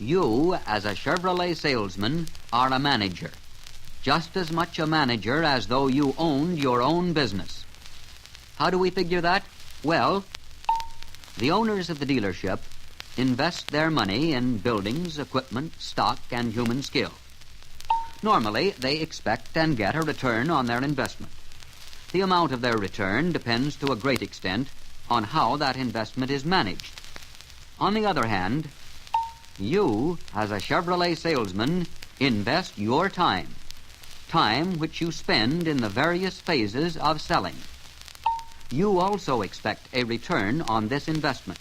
You, as a Chevrolet salesman, are a manager. Just as much a manager as though you owned your own business. How do we figure that? Well, the owners of the dealership invest their money in buildings, equipment, stock, and human skill. Normally, they expect and get a return on their investment. The amount of their return depends to a great extent on how that investment is managed. On the other hand, you, as a Chevrolet salesman, invest your time which you spend in the various phases of selling. You also expect a return on this investment.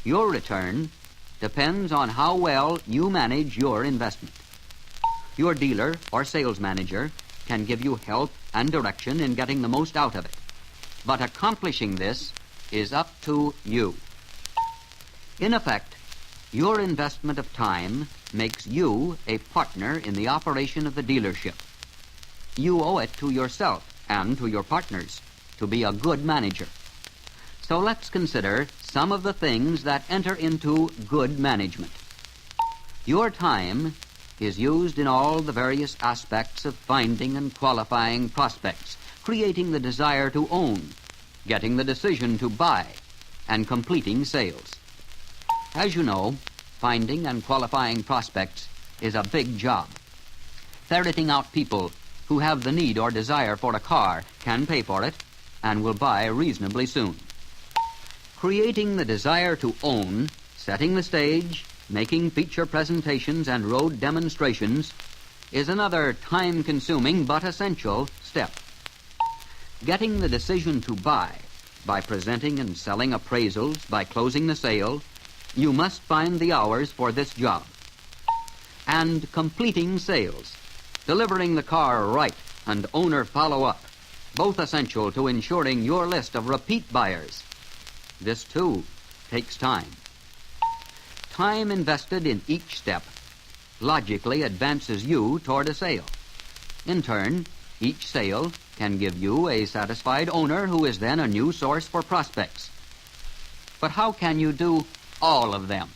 Your return depends on how well you manage your investment. Your dealer or sales manager can give you help and direction in getting the most out of it. But accomplishing this is up to you. In effect, your investment of time makes you a partner in the operation of the dealership. You owe it to yourself and to your partners to be a good manager. So let's consider some of the things that enter into good management. Your time is used in all the various aspects of finding and qualifying prospects, creating the desire to own, getting the decision to buy, and completing sales. As you know, finding and qualifying prospects is a big job. Ferreting out people who have the need or desire for a car, can pay for it, and will buy reasonably soon. Creating the desire to own, setting the stage, making feature presentations and road demonstrations is another time-consuming but essential step. Getting the decision to buy, by presenting and selling appraisals, by closing the sale, you must find the hours for this job. And completing sales, delivering the car right and owner follow-up, both essential to ensuring your list of repeat buyers. This, too, takes time. Time invested in each step logically advances you toward a sale. In turn, each sale can give you a satisfied owner who is then a new source for prospects. But how can you do all of them?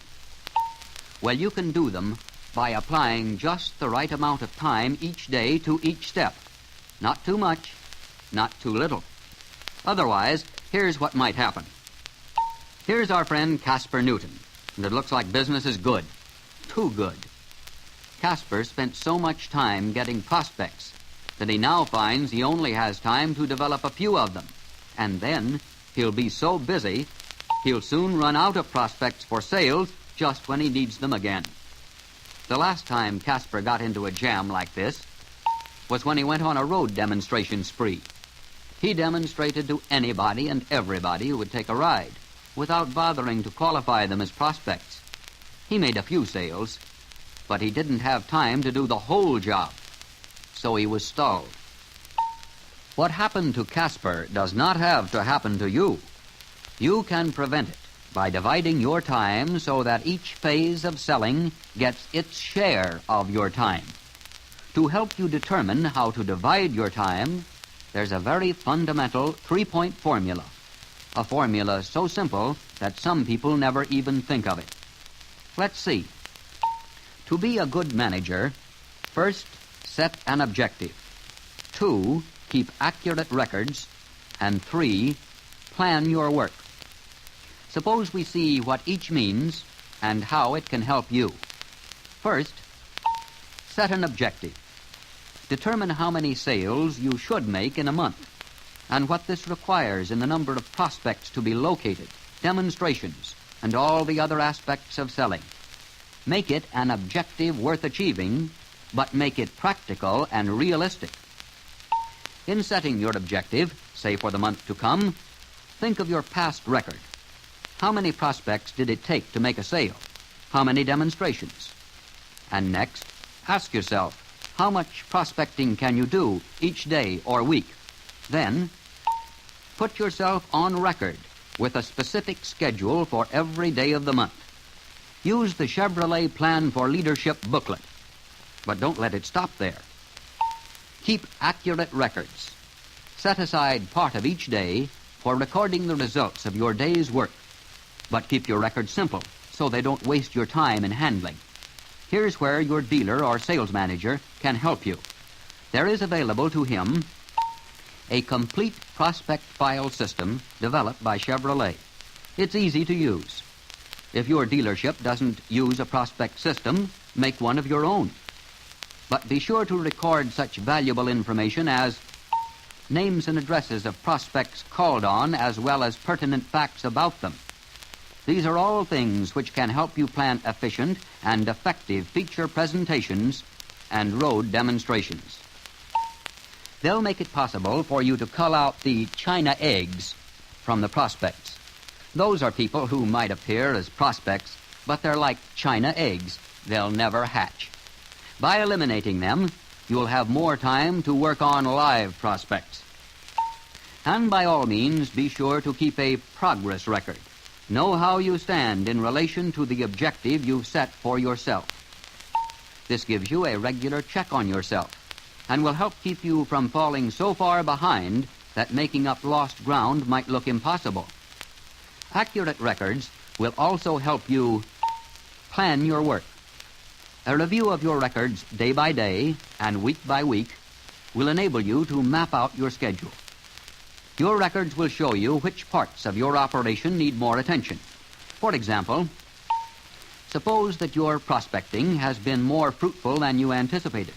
Well, you can do them by applying just the right amount of time each day to each step. Not too much, not too little. Otherwise, here's what might happen. Here's our friend Casper Newton, and it looks like business is good. Too good. Casper spent so much time getting prospects that he now finds he only has time to develop a few of them. And then he'll be so busy, he'll soon run out of prospects for sales just when he needs them again. The last time Casper got into a jam like this was when he went on a road demonstration spree. He demonstrated to anybody and everybody who would take a ride without bothering to qualify them as prospects. He made a few sales, but he didn't have time to do the whole job, so he was stalled. What happened to Casper does not have to happen to you. You can prevent it by dividing your time so that each phase of selling gets its share of your time. To help you determine how to divide your time, there's a very fundamental three-point formula. A formula so simple that some people never even think of it. Let's see. To be a good manager, first, set an objective. 2, keep accurate records. And 3, plan your work. Suppose we see what each means and how it can help you. First, set an objective. Determine how many sales you should make in a month and what this requires in the number of prospects to be located, demonstrations, and all the other aspects of selling. Make it an objective worth achieving, but make it practical and realistic. In setting your objective, say for the month to come, think of your past record. How many prospects did it take to make a sale? How many demonstrations? And next, ask yourself, how much prospecting can you do each day or week? Then, put yourself on record with a specific schedule for every day of the month. Use the Chevrolet Plan for Leadership booklet, but don't let it stop there. Keep accurate records. Set aside part of each day for recording the results of your day's work, but keep your records simple so they don't waste your time in handling. Here's where your dealer or sales manager can help you. There is available to him a complete prospect file system developed by Chevrolet. It's easy to use. If your dealership doesn't use a prospect system, make one of your own. But be sure to record such valuable information as names and addresses of prospects called on, as well as pertinent facts about them. These are all things which can help you plan efficient and effective feature presentations and road demonstrations. They'll make it possible for you to cull out the China eggs from the prospects. Those are people who might appear as prospects, but they're like China eggs. They'll never hatch. By eliminating them, you'll have more time to work on live prospects. And by all means, be sure to keep a progress record. Know how you stand in relation to the objective you've set for yourself. This gives you a regular check on yourself and will help keep you from falling so far behind that making up lost ground might look impossible. Accurate records will also help you plan your work. A review of your records day by day and week by week will enable you to map out your schedule. Your records will show you which parts of your operation need more attention. For example, suppose that your prospecting has been more fruitful than you anticipated,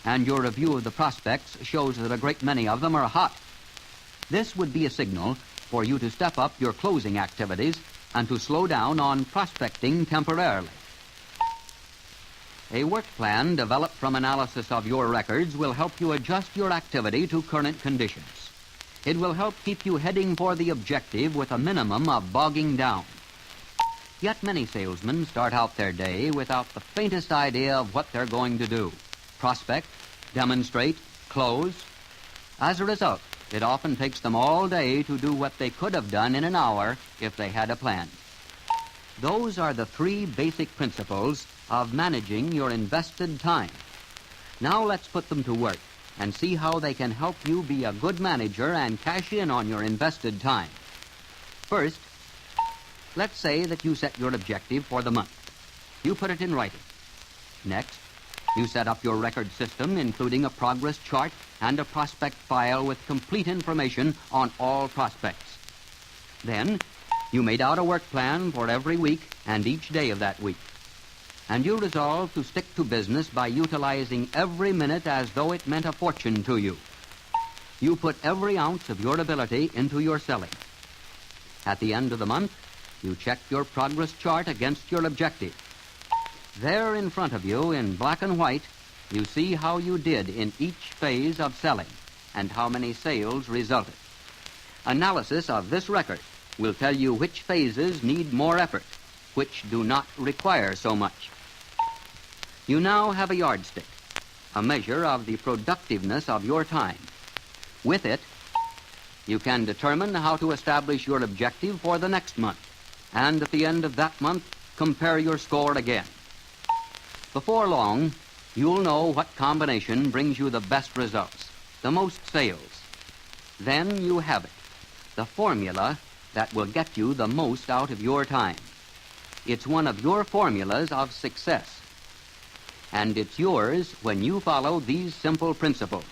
and your review of the prospects shows that a great many of them are hot. This would be a signal for you to step up your closing activities and to slow down on prospecting temporarily. A work plan developed from analysis of your records will help you adjust your activity to current conditions. It will help keep you heading for the objective with a minimum of bogging down. Yet many salesmen start out their day without the faintest idea of what they're going to do. Prospect, demonstrate, close. As a result, it often takes them all day to do what they could have done in an hour if they had a plan. Those are the three basic principles of managing your invested time. Now let's put them to work and see how they can help you be a good manager and cash in on your invested time. First, let's say that you set your objective for the month. You put it in writing. Next, you set up your record system, including a progress chart and a prospect file with complete information on all prospects. Then, you made out a work plan for every week and each day of that week. And you resolve to stick to business by utilizing every minute as though it meant a fortune to you. You put every ounce of your ability into your selling. At the end of the month, you check your progress chart against your objective. There in front of you, in black and white, you see how you did in each phase of selling and how many sales resulted. Analysis of this record will tell you which phases need more effort, which do not require so much. You now have a yardstick, a measure of the productiveness of your time. With it, you can determine how to establish your objective for the next month, and at the end of that month, compare your score again. Before long, you'll know what combination brings you the best results, the most sales. Then you have it, the formula that will get you the most out of your time. It's one of your formulas of success. And it's yours when you follow these simple principles.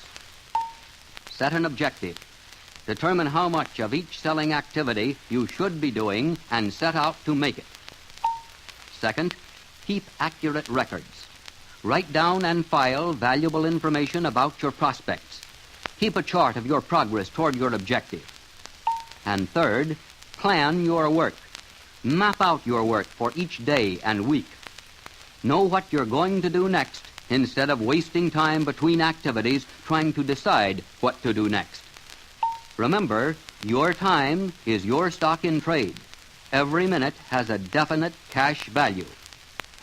Set an objective. Determine how much of each selling activity you should be doing and set out to make it. Second, keep accurate records. Write down and file valuable information about your prospects. Keep a chart of your progress toward your objective. And third, plan your work. Map out your work for each day and week. Know what you're going to do next instead of wasting time between activities trying to decide what to do next. Remember, your time is your stock in trade. Every minute has a definite cash value.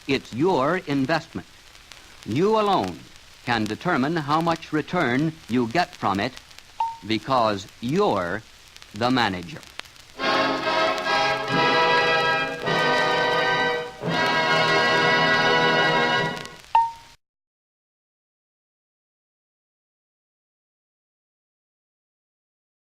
It's your investment. You alone can determine how much return you get from it because you're the manager.